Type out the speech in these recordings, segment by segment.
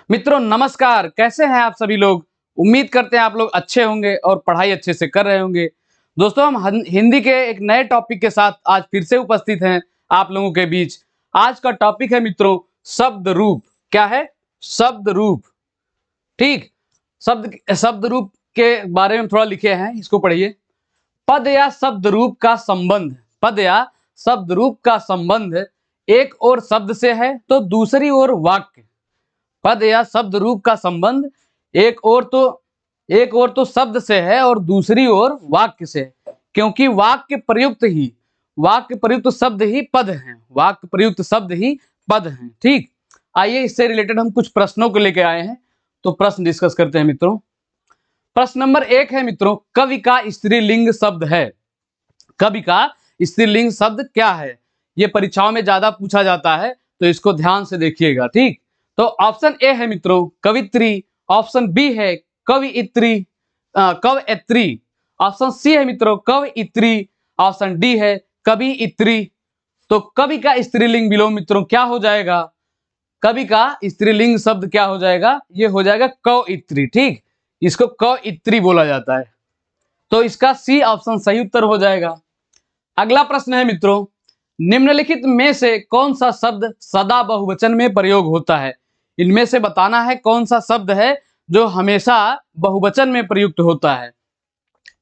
मित्रों नमस्कार, कैसे हैं आप सभी लोग। उम्मीद करते हैं आप लोग अच्छे होंगे और पढ़ाई अच्छे से कर रहे होंगे। दोस्तों हम हिंदी के एक नए टॉपिक के साथ आज फिर से उपस्थित हैं आप लोगों के बीच। आज का टॉपिक है मित्रों शब्द रूप। क्या है? शब्द रूप। ठीक, शब्द रूप के बारे में थोड़ा लिखे हैं, इसको पढ़िए। पद या शब्द रूप का संबंध, पद या शब्द रूप का संबंध एक और शब्द से है तो दूसरी ओर वाक्य। पद या शब्द रूप का संबंध एक और तो शब्द से है और दूसरी ओर वाक्य से, क्योंकि वाक्य प्रयुक्त शब्द ही पद हैं। वाक्य प्रयुक्त शब्द ही पद हैं। ठीक, आइए इससे रिलेटेड हम कुछ प्रश्नों को लेकर आए हैं, तो प्रश्न डिस्कस करते हैं मित्रों। प्रश्न नंबर 1 है मित्रों, कवि का स्त्रीलिंग शब्द है। कवि का स्त्रीलिंग शब्द क्या है? ये परीक्षाओं में ज्यादा पूछा जाता है, तो इसको ध्यान से देखिएगा। ठीक, तो ऑप्शन ए है मित्रों कवित्री, ऑप्शन बी है कवियत्री, कवयत्री, ऑप्शन सी है मित्रों कवयित्री, ऑप्शन डी है कवियत्री। तो कवि का स्त्रीलिंग बिलो मित्रों क्या हो जाएगा? कवि का स्त्रीलिंग शब्द क्या हो जाएगा? ये हो जाएगा कवयित्री। ठीक, इसको कवयित्री बोला जाता है, तो इसका सी ऑप्शन सही उत्तर हो जाएगा। अगला प्रश्न है मित्रों, निम्नलिखित में से कौन सा शब्द सदा बहुवचन में प्रयोग होता है? इनमें से बताना है कौन सा शब्द है जो हमेशा बहुवचन में प्रयुक्त होता है।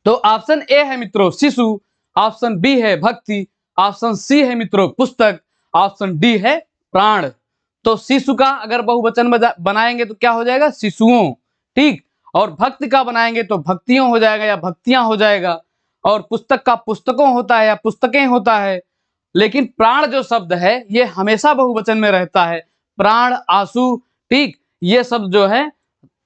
तो ऑप्शन ए है मित्रों शिशु, ऑप्शन बी है भक्ति, ऑप्शन सी है मित्रों पुस्तक, ऑप्शन डी है प्राण। तो शिशु का अगर बहुवचन बनाएंगे तो क्या हो जाएगा? शिशुओं। ठीक, और भक्ति का बनाएंगे तो भक्तियों हो जाएगा या भक्तियां हो जाएगा, और पुस्तक का पुस्तकों होता है या पुस्तकें होता है। लेकिन प्राण जो शब्द है ये हमेशा बहुवचन में रहता है। प्राण, आंसू, ठीक, ये शब्द जो है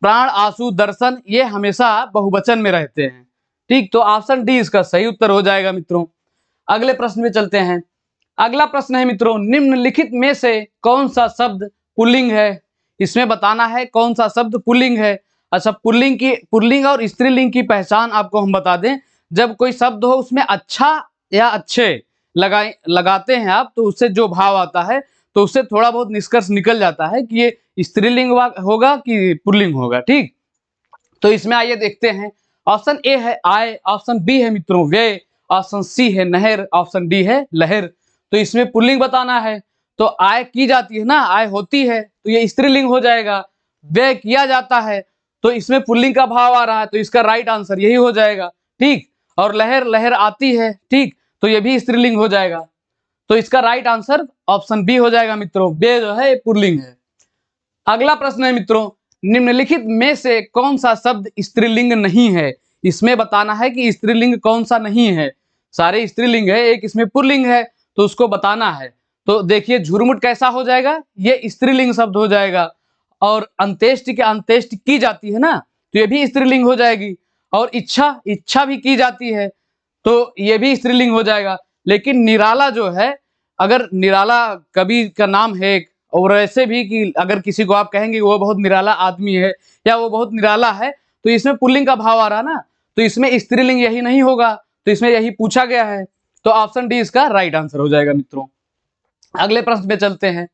प्राण, आंसू, दर्शन, ये हमेशा बहुवचन में रहते हैं। ठीक, तो ऑप्शन डी इसका सही उत्तर हो जाएगा मित्रों। अगले प्रश्न में चलते हैं। अगला प्रश्न है मित्रों, निम्नलिखित में से कौन सा शब्द पुल्लिंग है? इसमें बताना है कौन सा शब्द पुल्लिंग है। अच्छा, पुल्लिंग और स्त्रीलिंग की पहचान आपको हम बता दें। जब कोई शब्द हो उसमें अच्छा या अच्छे लगाते हैं आप, तो उससे जो भाव आता है तो उससे थोड़ा बहुत निष्कर्ष निकल जाता है कि ये स्त्रीलिंग होगा कि पुल्लिंग होगा। ठीक, तो इसमें आइए देखते हैं। ऑप्शन ए है आय, ऑप्शन बी है मित्रों व्यय, ऑप्शन सी है नहर, ऑप्शन डी है लहर। तो इसमें पुल्लिंग बताना है, तो आय की जाती है ना, आय होती है, तो ये स्त्रीलिंग हो जाएगा। व्यय किया जाता है, तो इसमें पुल्लिंग का भाव आ रहा है, तो इसका राइट आंसर यही हो जाएगा। ठीक, और लहर आती है, ठीक, तो ये भी स्त्रीलिंग हो जाएगा। तो इसका राइट आंसर ऑप्शन बी हो जाएगा मित्रों, व्यय जो है पुल्लिंग है। अगला प्रश्न है मित्रों, निम्नलिखित में से कौन सा शब्द स्त्रीलिंग नहीं है? इसमें बताना है कि स्त्रीलिंग कौन सा नहीं है। सारे स्त्रीलिंग है, एक इसमें पुल्लिंग है, तो उसको बताना है। तो देखिए झुरमुट कैसा हो जाएगा? ये स्त्रीलिंग शब्द हो जाएगा। और अंत्येष्टि के अंत्येष्टि की जाती है ना, तो ये भी स्त्रीलिंग हो जाएगी। और इच्छा भी की जाती है, तो ये भी स्त्रीलिंग हो जाएगा। लेकिन निराला जो है, अगर निराला कवि का नाम है, और ऐसे भी कि अगर किसी को आप कहेंगे वो बहुत निराला आदमी है या वो बहुत निराला है, तो इसमें पुल्लिंग का भाव आ रहा ना, तो इसमें स्त्रीलिंग यही नहीं होगा, तो इसमें यही पूछा गया है। तो ऑप्शन डी इसका राइट आंसर हो जाएगा मित्रों। अगले प्रश्न पे चलते हैं।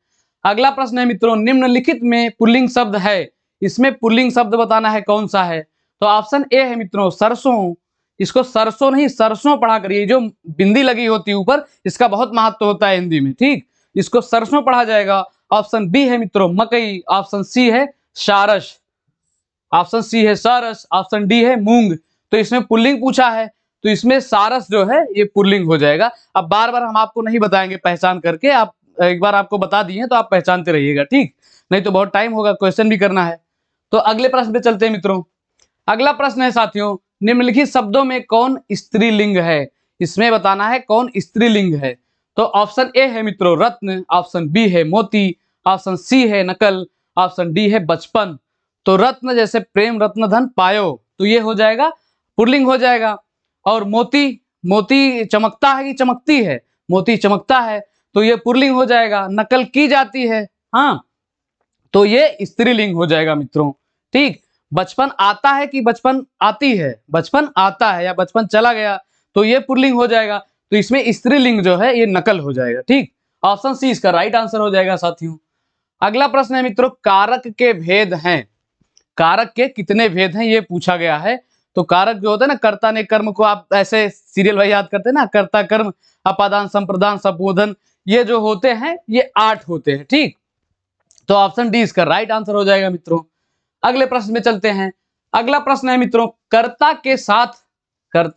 अगला प्रश्न है मित्रों, निम्नलिखित में पुल्लिंग शब्द है, इसमें पुल्लिंग शब्द बताना है कौन सा है। तो ऑप्शन ए है मित्रों सरसों। इसको सरसों नहीं सरसों पढ़ा करिए, जो बिंदी लगी होती है ऊपर, इसका बहुत महत्व होता है हिंदी में। ठीक, इसको सरसों पढ़ा जाएगा। ऑप्शन बी है मित्रों मकई, ऑप्शन सी है सारस, ऑप्शन सी है सारस, ऑप्शन डी है मूंग। तो इसमें पुल्लिंग पूछा है, तो इसमें सारस जो है ये पुल्लिंग हो जाएगा। अब बार बार हम आपको नहीं बताएंगे पहचान करके, आप एक बार आपको बता दिए तो आप पहचानते रहिएगा। ठीक, नहीं तो बहुत टाइम होगा, क्वेश्चन भी करना है। तो अगले प्रश्न पे चलते हैं मित्रों। अगला प्रश्न है साथियों, निम्नलिखित शब्दों में कौन स्त्रीलिंग है? इसमें बताना है कौन स्त्रीलिंग है। तो ऑप्शन ए है मित्रों रत्न, ऑप्शन बी है मोती, ऑप्शन सी है नकल, ऑप्शन डी है बचपन। तो रत्न जैसे प्रेम रत्न धन पायो, तो ये हो जाएगा पुल्लिंग हो जाएगा। और मोती, मोती चमकता है कि चमकती है? मोती चमकता है, तो ये पुल्लिंग हो जाएगा। नकल की जाती है, हाँ, तो ये स्त्रीलिंग हो जाएगा मित्रों। ठीक, बचपन आता है कि बचपन आती है? बचपन आता है या बचपन चला गया, तो ये पुल्लिंग हो जाएगा। तो इसमें स्त्रीलिंग जो है ये नकल हो जाएगा। ठीक, ऑप्शन सी इसका राइट आंसर हो जाएगा साथियों। अगला प्रश्न है मित्रों, कारक के भेद हैं। कारक के कितने भेद हैं ये पूछा गया है। तो कारक जो होता है ना, कर्ता ने कर्म को आप ऐसे सीरियल वाइज याद करते हैं ना, कर्ता कर्म अपादान संप्रदान संबोधन, ये जो होते हैं ये 8 होते हैं। ठीक, तो ऑप्शन डी इसका राइट आंसर हो जाएगा मित्रों। अगले प्रश्न में चलते हैं। अगला प्रश्न है मित्रों, कर्ता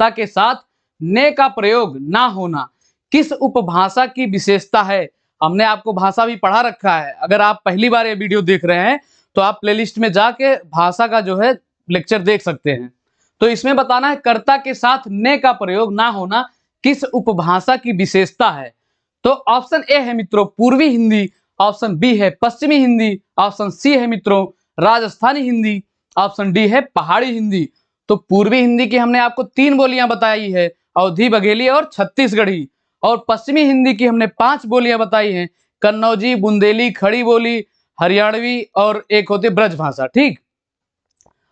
के साथ ने का प्रयोग ना होना किस उपभाषा की विशेषता है। हमने आपको भाषा भी पढ़ा रखा है, अगर आप पहली बार ये वीडियो देख रहे हैं तो आप प्लेलिस्ट में जाके भाषा का जो है लेक्चर देख सकते हैं। तो इसमें बताना है कर्ता के साथ ने का प्रयोग ना होना किस उपभाषा की विशेषता है। तो ऑप्शन ए है मित्रों पूर्वी हिंदी, ऑप्शन बी है पश्चिमी हिंदी, ऑप्शन सी है मित्रों राजस्थानी हिंदी, ऑप्शन डी है पहाड़ी हिंदी। तो पूर्वी हिंदी की हमने आपको 3 बोलियां बताई है, अवधी, बघेली और छत्तीसगढ़ी। और पश्चिमी हिंदी की हमने 5 बोलियां बताई हैं, कन्नौजी, बुंदेली, खड़ी बोली, हरियाणवी और एक होती ब्रज भाषा। ठीक,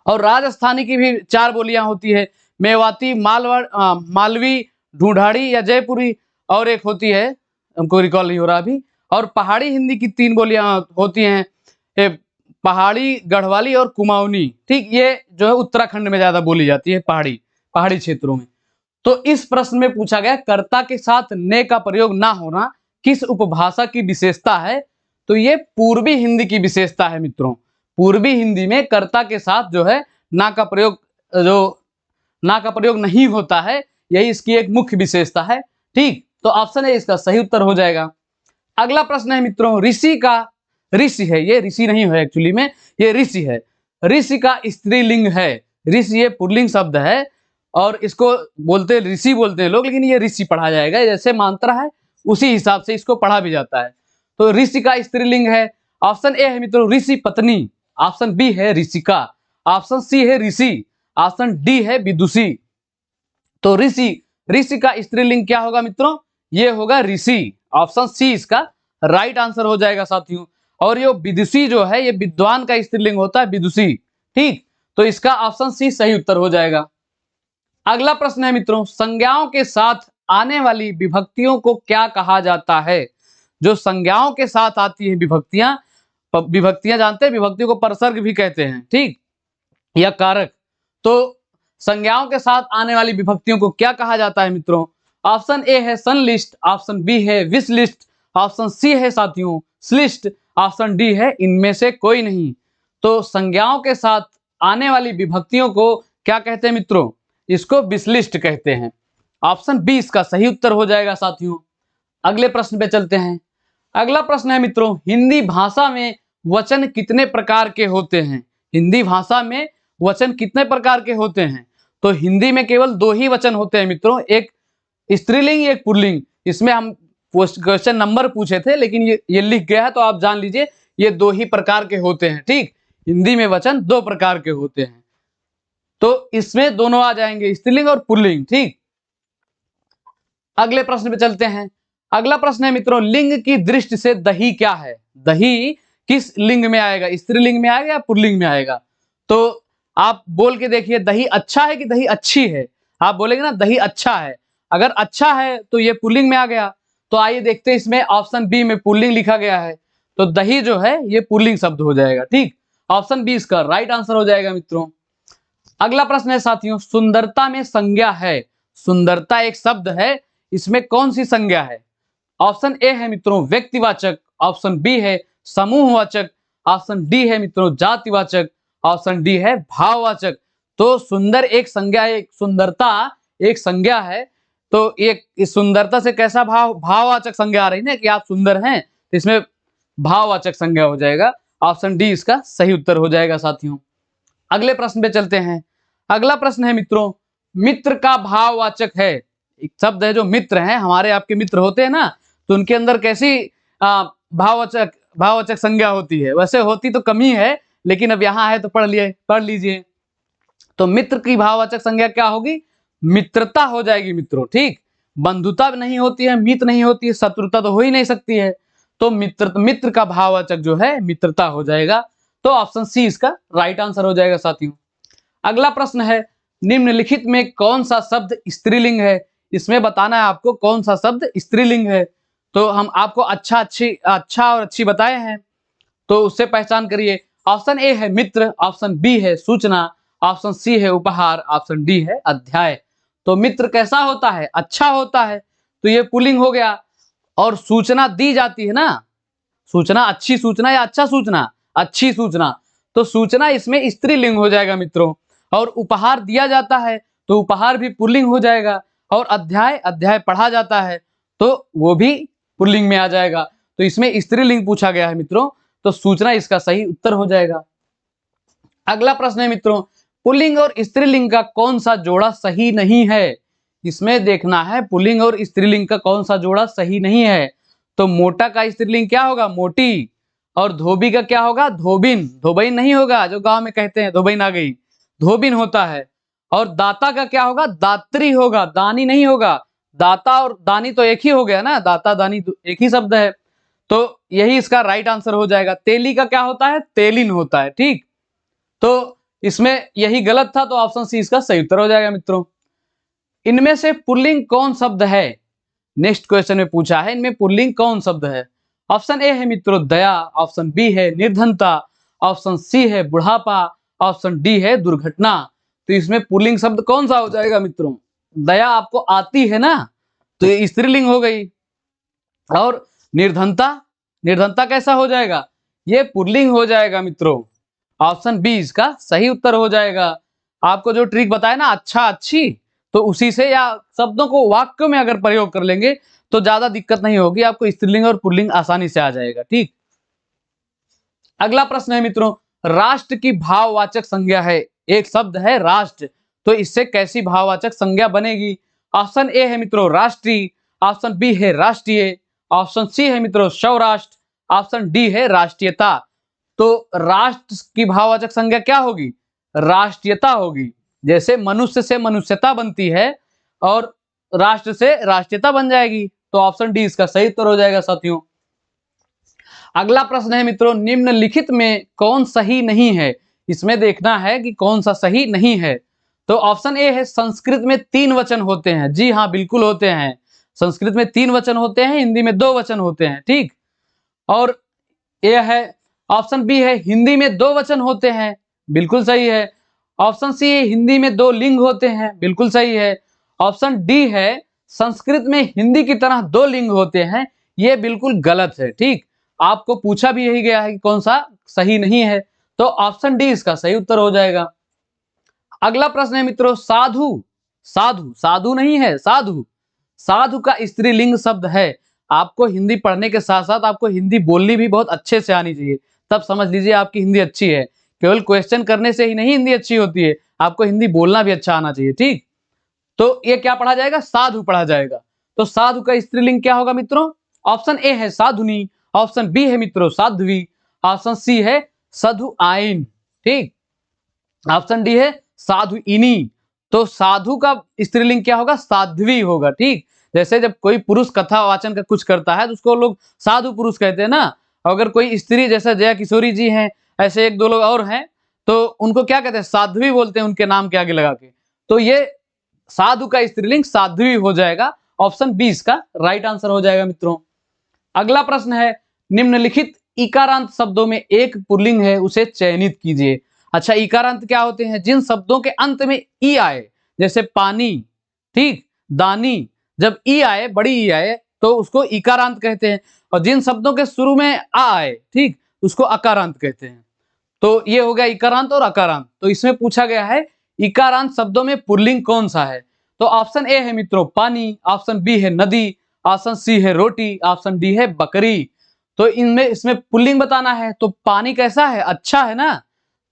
और राजस्थानी की भी 4 बोलियां होती है, मेवाती, मालवी, ढूंढाड़ी या जयपुरी, और एक होती है हमको रिकॉल नहीं हो रहा अभी। और पहाड़ी हिंदी की 3 बोलियां होती हैं, पहाड़ी, गढ़वाली और कुमाऊनी। ठीक, ये जो है उत्तराखंड में ज्यादा बोली जाती है, पहाड़ी क्षेत्रों में। तो इस प्रश्न में पूछा गया कर्ता के साथ ने का प्रयोग ना होना किस उपभाषा की विशेषता है। तो ये पूर्वी हिंदी की विशेषता है मित्रों। पूर्वी हिंदी में कर्ता के साथ जो है ना का प्रयोग नहीं होता है, यही इसकी एक मुख्य विशेषता है। ठीक, तो ऑप्शन है इसका सही उत्तर हो जाएगा। अगला प्रश्न है मित्रों, ऋषि है, ये ऋषि नहीं है एक्चुअली में, ये ऋषि है। ऋषि का स्त्रीलिंग है। ऋषि ये पुल्लिंग शब्द है और इसको बोलते ऋषि बोलते हैं लोग, लेकिन ये ऋषि पढ़ा जाएगा, जैसे मांत्रा है उसी हिसाब से इसको पढ़ा भी जाता है। तो ऋषि का स्त्रीलिंग है। ऑप्शन ए है मित्रों ऋषि पत्नी, ऑप्शन बी है ऋषिका, ऑप्शन सी है ऋषि, ऑप्शन डी है विदुषी। तो ऋषि का स्त्रीलिंग क्या होगा मित्रों, ये होगा ऋषि। ऑप्शन सी इसका राइट आंसर हो जाएगा साथियों। और ये विदुषी जो है ये विद्वान का स्त्रीलिंग होता है, विदुषी। ठीक, तो इसका ऑप्शन सी सही उत्तर हो जाएगा। अगला प्रश्न है मित्रों, संज्ञाओं के साथ आने वाली विभक्तियों को क्या कहा जाता है। जो संज्ञाओं के साथ आती है विभक्तियां जानते हैं, विभक्तियों को परसर्ग भी कहते हैं। ठीक, या कारक। तो संज्ञाओं के साथ आने वाली विभक्तियों को क्या कहा जाता है मित्रों। ऑप्शन ए है संलिष्ट, ऑप्शन बी है विसलिष्ट, ऑप्शन सी है साथियों श्लिष्ट, ऑप्शन डी है इनमें से कोई नहीं। तो संज्ञाओं के साथ आने वाली विभक्तियों को क्या कहते हैं मित्रों, इसको विसलिष्ट कहते हैं। ऑप्शन बी इसका सही उत्तर हो जाएगा साथियों। अगले प्रश्न पे चलते हैं। अगला प्रश्न है मित्रों, हिंदी भाषा में वचन कितने प्रकार के होते हैं। हिंदी भाषा में वचन कितने प्रकार के होते हैं। तो हिंदी में केवल 2 ही वचन होते हैं मित्रों, एक स्त्रीलिंग एक पुल्लिंग। इसमें हम क्वेश्चन नंबर पूछे थे, लेकिन ये लिख गया है तो आप जान लीजिए ये 2 ही प्रकार के होते हैं। ठीक, हिंदी में वचन 2 प्रकार के होते हैं, तो इसमें दोनों आ जाएंगे, स्त्रीलिंग और पुल्लिंग। ठीक, अगले प्रश्न पे चलते हैं। अगला प्रश्न है मित्रों, लिंग की दृष्टि से दही क्या है। दही किस लिंग में आएगा, स्त्रीलिंग में आएगा या पुल्लिंग में आएगा। तो आप बोल के देखिए, दही अच्छा है कि दही अच्छी है। आप बोलेंगे ना दही अच्छा है, अगर अच्छा है तो ये पुल्लिंग में आ गया। तो आइए देखते हैं, इसमें ऑप्शन बी में पुल्लिंग लिखा गया है, तो दही जो है ये पुल्लिंग शब्द हो जाएगा। ठीक, ऑप्शन बी इसका राइट आंसर हो जाएगा मित्रों। अगला प्रश्न है साथियों, सुंदरता में संज्ञा है। सुंदरता एक शब्द है, इसमें कौन सी संज्ञा है। ऑप्शन ए है मित्रों व्यक्तिवाचक, ऑप्शन बी है समूहवाचक, ऑप्शन डी है मित्रों जातिवाचक, ऑप्शन डी है भाववाचक। तो सुंदरता एक संज्ञा है, तो एक इस सुंदरता से कैसा भाववाचक संज्ञा आ रही है कि आप सुंदर हैं, तो इसमें भाववाचक संज्ञा हो जाएगा। ऑप्शन डी इसका सही उत्तर हो जाएगा साथियों। अगले प्रश्न पे चलते हैं। अगला प्रश्न है मित्रों, मित्र का भाववाचक है। एक शब्द है जो मित्र हैं, हमारे आपके मित्र होते हैं ना, तो उनके अंदर कैसी भाववाचक संज्ञा होती है। वैसे होती तो कम ही है, लेकिन अब यहाँ है तो पढ़ लीजिए। तो मित्र की भाववाचक संज्ञा क्या होगी, मित्रता हो जाएगी मित्रों। ठीक, बंधुता नहीं होती है, मित्र नहीं होती है, शत्रुता तो हो ही नहीं सकती है। तो मित्र का भाववाचक जो है मित्रता हो जाएगा। तो ऑप्शन सी इसका राइट आंसर हो जाएगा साथियों। अगला प्रश्न है, निम्नलिखित में कौन सा शब्द स्त्रीलिंग है। इसमें बताना है आपको कौन सा शब्द स्त्रीलिंग है। तो हम आपको अच्छा और अच्छी बताए हैं। तो उससे पहचान करिए। ऑप्शन ए है मित्र, ऑप्शन बी है सूचना, ऑप्शन सी है उपहार, ऑप्शन डी है अध्याय। तो मित्र कैसा होता है? अच्छा होता है, तो ये पुल्लिंग हो गया। और सूचना दी जाती है ना, सूचना, अच्छी सूचना या अच्छा सूचना? अच्छी सूचना, तो सूचना इसमें स्त्रीलिंग हो जाएगा मित्रों। और उपहार दिया जाता है तो उपहार भी पुल्लिंग हो जाएगा। और अध्याय, अध्याय पढ़ा जाता है तो वो भी पुल्लिंग में आ जाएगा। तो इसमें स्त्रीलिंग पूछा गया है मित्रों, तो सूचना इसका सही उत्तर हो जाएगा। अगला प्रश्न है मित्रों, पुल्लिंग और स्त्रीलिंग का कौन सा जोड़ा सही नहीं है? इसमें देखना है पुल्लिंग और स्त्रीलिंग का कौन सा जोड़ा सही नहीं है। तो मोटा का स्त्रीलिंग क्या होगा? मोटी। और धोबी का क्या होगा? धोबिन। धोबिन नहीं होगा, जो गांव में कहते हैं धोबिन आ गई, धोबिन होता है। और दाता का क्या होगा? दात्री होगा, दानी नहीं होगा। दाता और दानी तो एक ही हो गया ना, दाता दानी एक ही शब्द है। तो यही इसका राइट आंसर हो जाएगा। तेली का क्या होता है? तेलिन होता है। ठीक, तो इसमें यही गलत था, तो ऑप्शन सी इसका सही उत्तर हो जाएगा मित्रों। इनमें से पुल्लिंग कौन शब्द है? नेक्स्ट क्वेश्चन में पूछा है, इनमें पुल्लिंग कौन शब्द है? ऑप्शन ए है मित्रों दया, ऑप्शन बी है निर्धनता, ऑप्शन सी है बुढ़ापा, ऑप्शन डी है दुर्घटना। तो इसमें पुल्लिंग शब्द कौन सा हो जाएगा मित्रों? दया आपको आती है ना, तो ये स्त्रीलिंग हो गई। और निर्धनता, निर्धनता कैसा हो जाएगा? ये पुल्लिंग हो जाएगा मित्रों। ऑप्शन बी इसका सही उत्तर हो जाएगा। आपको जो ट्रिक बताया ना, अच्छा अच्छी, तो उसी से या शब्दों को वाक्य में अगर प्रयोग कर लेंगे तो ज्यादा दिक्कत नहीं होगी, आपको स्त्रीलिंग और पुल्लिंग आसानी से आ जाएगा। ठीक, अगला प्रश्न है मित्रों, राष्ट्र की भाववाचक संज्ञा है, एक शब्द है राष्ट्र, तो इससे कैसी भाववाचक संज्ञा बनेगी? ऑप्शन ए है मित्रों राष्ट्रीय, ऑप्शन बी है राष्ट्रीय, ऑप्शन सी है मित्रों सौराष्ट्र, ऑप्शन डी है राष्ट्रीयता। तो राष्ट्र की भाववाचक संज्ञा क्या होगी? राष्ट्रीयता होगी। जैसे मनुष्य से मनुष्यता बनती है और राष्ट्र से राष्ट्रीयता बन जाएगी। तो ऑप्शन डी इसका सही उत्तर हो जाएगा साथियों। अगला प्रश्न है मित्रों, निम्नलिखित में कौन सही नहीं है? इसमें देखना है कि कौन सा सही नहीं है। तो ऑप्शन ए है संस्कृत में 3 वचन होते हैं। जी हाँ, बिल्कुल होते हैं। संस्कृत में 3 वचन होते हैं, हिंदी में 2 वचन होते हैं। ठीक, और यह है ऑप्शन बी है हिंदी में 2 वचन होते हैं, बिल्कुल सही है। ऑप्शन सी है हिंदी में 2 लिंग होते हैं, बिल्कुल सही है। ऑप्शन डी है संस्कृत में हिंदी की तरह 2 लिंग होते हैं, ये बिल्कुल गलत है। ठीक, आपको पूछा भी यही गया है कि कौन सा सही नहीं है, तो ऑप्शन डी इसका सही उत्तर हो जाएगा। अगला प्रश्न है मित्रों, साधु, साधु, साधु नहीं है, साधु, साधु का स्त्रीलिंग शब्द है। आपको हिंदी पढ़ने के साथ साथ आपको हिंदी बोलनी भी बहुत अच्छे से आनी चाहिए, तब समझ लीजिए आपकी हिंदी अच्छी है। केवल क्वेश्चन करने से ही नहीं हिंदी अच्छी होती है, आपको हिंदी बोलना भी अच्छा आना चाहिए। ठीक, तो ये क्या पढ़ा जाएगा? साधु पढ़ा जाएगा। तो साधु का स्त्रीलिंग क्या होगा मित्रों? ऑप्शन ए है साधुनी, ऑप्शन बी है मित्रों साध्वी, ऑप्शन सी है साधु आइन। ठीक, ऑप्शन डी है साधु इनी। तो साधु का स्त्रीलिंग क्या होगा? साध्वी होगा। ठीक, जैसे जब कोई पुरुष कथा वाचन का कुछ करता है तो उसको लोग साधु पुरुष कहते हैं ना। अगर कोई स्त्री जैसे जया किशोरी जी हैं, ऐसे 1-2 लोग और हैं, तो उनको क्या कहते हैं? साध्वी बोलते हैं उनके नाम के आगे लगा के। तो ये साधु का स्त्रीलिंग साध्वी हो जाएगा। ऑप्शन बी इसका राइट आंसर हो जाएगा मित्रों। अगला प्रश्न है, निम्नलिखित इकारांत शब्दों में एक पुल्लिंग है, उसे चयनित कीजिए। अच्छा, इकारांत क्या होते हैं? जिन शब्दों के अंत में ई आए, जैसे पानी, ठीक, दानी, जब ई आए, बड़ी ई आए, तो उसको इकारांत कहते हैं। और जिन शब्दों के शुरू में आ आए, ठीक, उसको अकारांत कहते हैं। तो ये हो गया इकारांत और अकारांत। तो इसमें पूछा गया है इकारांत शब्दों में पुल्लिंग कौन सा है? तो ऑप्शन ए है मित्रों पानी, ऑप्शन बी है नदी, ऑप्शन सी है रोटी, ऑप्शन डी है बकरी। तो इनमें इसमें पुल्लिंग बताना है, तो पानी कैसा है? अच्छा है ना,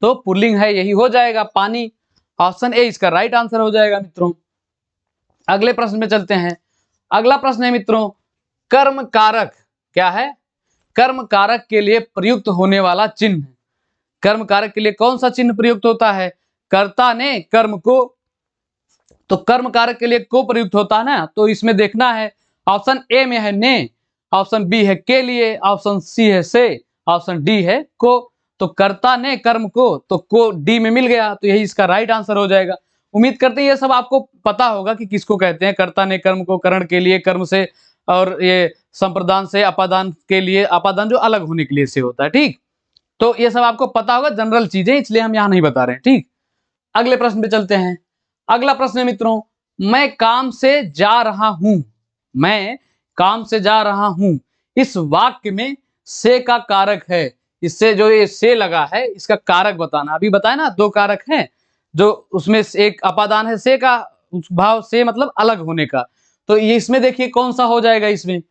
तो पुल्लिंग है, यही हो जाएगा पानी। ऑप्शन ए इसका राइट आंसर हो जाएगा मित्रों। अगले प्रश्न में चलते हैं। अगला प्रश्न है मित्रों, कर्म कारक क्या है? कर्म कारक के लिए प्रयुक्त होने वाला चिन्ह। कर्म कारक के लिए कौन सा चिन्ह प्रयुक्त होता है? कर्ता ने कर्म को, तो कर्म कारक के लिए को प्रयुक्त होता है ना। तो इसमें देखना है, ऑप्शन ए में है ने, ऑप्शन बी है के लिए, ऑप्शन सी है से, ऑप्शन डी है को। तो कर्ता ने कर्म को, तो को डी में मिल गया, तो यही इसका राइट आंसर हो जाएगा। उम्मीद करते हैं ये सब आपको पता होगा कि किसको कहते हैं। कर्ता ने कर्म को, करण के लिए, कर्म से, और ये संप्रदान से, अपादान के लिए, अपादान जो अलग होने के लिए से होता है। ठीक, तो ये सब आपको पता होगा, जनरल चीजें, इसलिए हम यहाँ नहीं बता रहे हैं। ठीक, अगले प्रश्न पे चलते हैं। अगला प्रश्न है मित्रों, मैं काम से जा रहा हूं। मैं काम से जा रहा हूं, इस वाक्य में से का कारक है। इससे जो ये से लगा है, इसका कारक बताना। अभी बताया ना, दो कारक हैं, जो उसमें से एक अपादान है से का, भाव से मतलब अलग होने का। तो ये इसमें देखिए कौन सा हो जाएगा इसमें।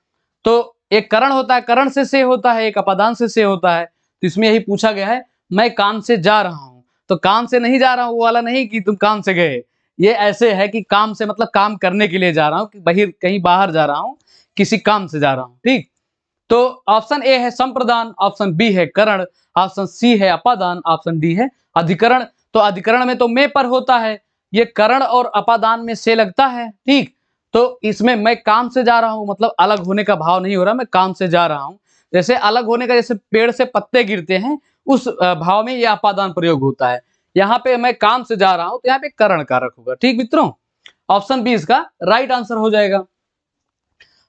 तो एक करण होता है, करण से होता है, एक अपादान से होता है। तो इसमें यही पूछा गया है, मैं काम से जा रहा हूं। तो काम से नहीं जा रहा हूं वो वाला नहीं कि तुम काम से गए, ये ऐसे है कि काम से मतलब काम करने के लिए जा रहा हूं, कि बहिर कहीं बाहर जा रहा हूं, किसी काम से जा रहा हूं। ठीक, तो ऑप्शन ए है संप्रदान, ऑप्शन बी है करण, ऑप्शन सी है अपादान, ऑप्शन डी है अधिकरण। तो अधिकरण में तो मैं पर होता है, ये करण और अपादान में से लगता है। ठीक, तो इसमें मैं काम से जा रहा हूं मतलब अलग होने का भाव नहीं हो रहा, मैं काम से जा रहा हूं। जैसे अलग होने का, जैसे पेड़ से पत्ते गिरते हैं, उस भाव में यह अपादान प्रयोग होता है। यहाँ पे मैं काम से जा रहा हूं, तो यहाँ पे करण कारक होगा। ठीक मित्रों, ऑप्शन बी इसका राइट आंसर हो जाएगा।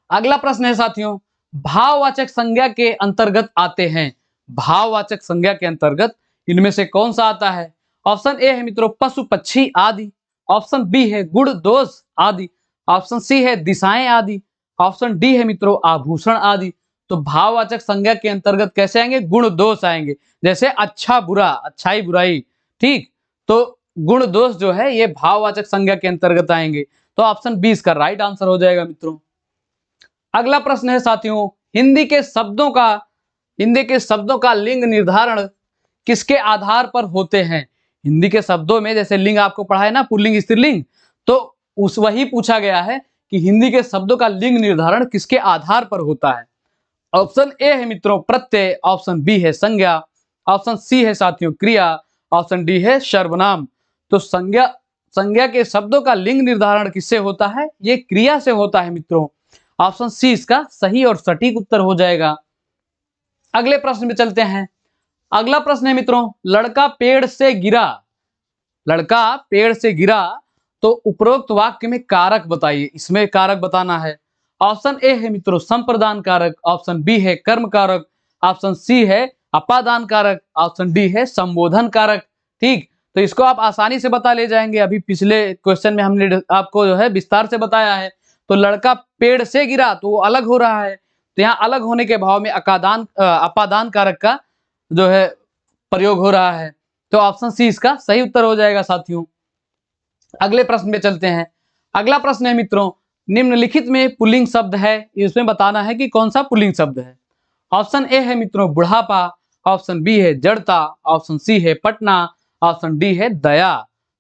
अगला प्रश्न है साथियों, भाववाचक संज्ञा के अंतर्गत आते हैं। भाववाचक संज्ञा के अंतर्गत इनमें से कौन सा आता है? ऑप्शन ए है मित्रों पशु पक्षी आदि, ऑप्शन बी है गुण दोष आदि, ऑप्शन सी है दिशाएं आदि, ऑप्शन डी है मित्रों आभूषण आदि। तो भाववाचक संज्ञा के अंतर्गत कैसे आएंगे? गुण दोष आएंगे, जैसे अच्छा बुरा, अच्छाई बुराई। ठीक, तो गुण दोष जो है ये भाववाचक संज्ञा के अंतर्गत आएंगे। तो ऑप्शन बी इसका राइट आंसर हो जाएगा मित्रों। अगला प्रश्न है साथियों, हिंदी के शब्दों का लिंग निर्धारण किसके आधार पर होते हैं? हिंदी के शब्दों में जैसे लिंग आपको पढ़ा है ना, पुल्लिंग स्त्रीलिंग, तो उस वही पूछा गया है कि हिंदी के शब्दों का लिंग निर्धारण किसके आधार पर होता है। ऑप्शन ए है मित्रों प्रत्यय, ऑप्शन बी है संज्ञा, ऑप्शन सी है साथियों क्रिया, ऑप्शन डी है सर्वनाम। तो संज्ञा के शब्दों का लिंग निर्धारण किससे होता है? ये क्रिया से होता है मित्रों। ऑप्शन सी इसका सही और सटीक उत्तर हो जाएगा। अगले प्रश्न में चलते हैं। अगला प्रश्न है मित्रों, लड़का पेड़ से गिरा। लड़का पेड़ से गिरा, तो उपरोक्त वाक्य में कारक बताइए। इसमें कारक बताना है। ऑप्शन ए है मित्रों संप्रदान कारक, ऑप्शन बी है कर्म कारक, ऑप्शन सी है अपादान कारक, ऑप्शन डी है संबोधन कारक। ठीक, तो इसको आप आसानी से बता ले जाएंगे। अभी पिछले क्वेश्चन में हमने आपको जो है विस्तार से बताया है। तो लड़का पेड़ से गिरा तो वो अलग हो रहा है, तो यहाँ अलग होने के भाव में अपादान कारक का जो है प्रयोग हो रहा है। तो ऑप्शन सी इसका सही उत्तर हो जाएगा साथियों। अगले प्रश्न में चलते हैं। अगला प्रश्न है मित्रों, निम्नलिखित में पुल्लिंग शब्द है, इसमें बताना है कि कौन सा पुल्लिंग शब्द है। ऑप्शन ए है मित्रों बुढ़ापा, ऑप्शन बी है जड़ता, ऑप्शन सी है पटना, ऑप्शन डी है दया।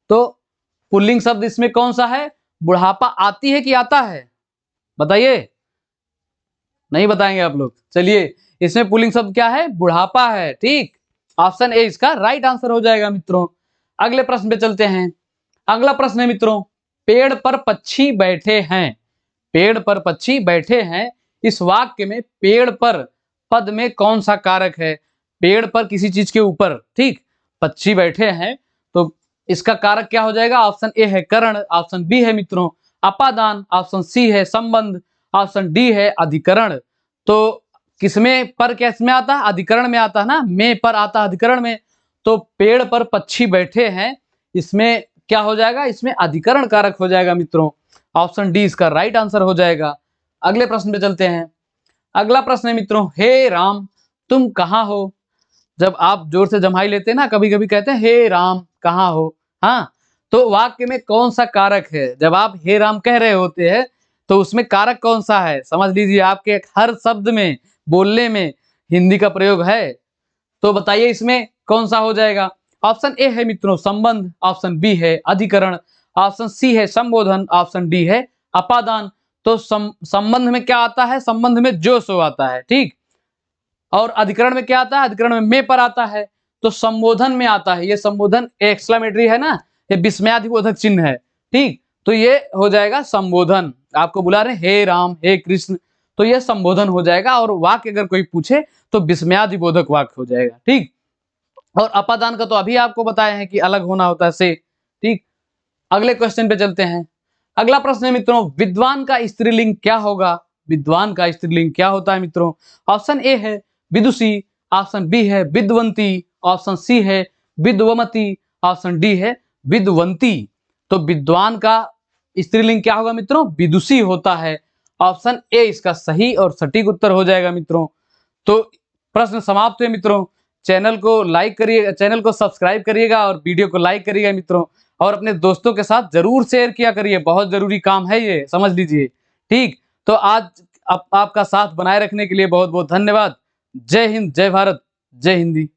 तो पुल्लिंग शब्द इसमें कौन सा है? बुढ़ापा आती है कि आता है? बताइए, नहीं बताएंगे आप लोग? चलिए, इसमें पुल्लिंग शब्द क्या है? बुढ़ापा है। ठीक, ऑप्शन ए इसका राइट आंसर हो जाएगा मित्रों। अगले प्रश्न पे चलते हैं। अगला प्रश्न है मित्रों, पेड़ पर पक्षी बैठे हैं। पेड़ पर पक्षी बैठे हैं, इस वाक्य में पेड़ पर पद में कौन सा कारक है? पेड़ पर किसी चीज के ऊपर, ठीक, पक्षी बैठे हैं, तो इसका कारक क्या हो जाएगा? ऑप्शन ए है करण, ऑप्शन बी है मित्रों अपादान, ऑप्शन सी है संबंध, ऑप्शन डी है अधिकरण। तो किसमें पर किसमें आता है? अधिकरण में आता है ना, में पर आता है अधिकरण में। तो पेड़ पर पक्षी बैठे हैं, इसमें क्या हो जाएगा? इसमें अधिकरण कारक हो जाएगा मित्रों। ऑप्शन डी इसका राइट आंसर हो जाएगा। अगले प्रश्न पे चलते हैं। अगला प्रश्न है मित्रों, हे राम तुम कहाँ हो। जब आप जोर से जम्हाई लेते हैं ना, कभी कभी कहते हैं हे राम कहाँ हो। हाँ, तो वाक्य में कौन सा कारक है? जब आप हे राम कह रहे होते हैं तो उसमें कारक कौन सा है? समझ लीजिए, आपके हर शब्द में, बोलने में हिंदी का प्रयोग है। तो बताइए इसमें कौन सा हो जाएगा? ऑप्शन ए है मित्रों संबंध, ऑप्शन बी है अधिकरण, ऑप्शन सी है संबोधन, ऑप्शन डी है अपादान। तो संबंध में क्या आता है? संबंध में जो सो आता है। ठीक, और अधिकरण में क्या आता है? अधिकरण में पर आता है। तो संबोधन में आता है, ये संबोधन एक्सक्लेमेटरी है ना, ये विस्मयादिबोधक चिन्ह है। ठीक, तो ये हो जाएगा संबोधन। आपको बुला रहे हैं हे राम, हे कृष्ण, तो ये संबोधन हो जाएगा। और वाक्य अगर कोई पूछे तो विस्मयादिबोधक वाक्य हो जाएगा। ठीक, और अपादान का तो अभी आपको बताया है कि अलग होना होता है से। ठीक, अगले क्वेश्चन पे चलते हैं। अगला प्रश्न है मित्रों, विद्वान का स्त्रीलिंग क्या होगा? विद्वान का स्त्रीलिंग क्या होता है मित्रों? ऑप्शन ए है विदुषी, ऑप्शन बी है विद्वंती, ऑप्शन सी है विद्वमती, ऑप्शन डी है विद्वंती। तो विद्वान का स्त्रीलिंग क्या होगा मित्रों? विदुषी होता है। ऑप्शन ए इसका सही और सटीक उत्तर हो जाएगा मित्रों। तो प्रश्न समाप्त हुए मित्रों। चैनल को लाइक करिए, चैनल को सब्सक्राइब करिएगा और वीडियो को लाइक करिएगा मित्रों, और अपने दोस्तों के साथ जरूर शेयर किया करिए, बहुत जरूरी काम है ये, समझ लीजिए। ठीक, तो आज आपका साथ बनाए रखने के लिए बहुत बहुत धन्यवाद। जय हिंद, जय भारत, जय हिंदी।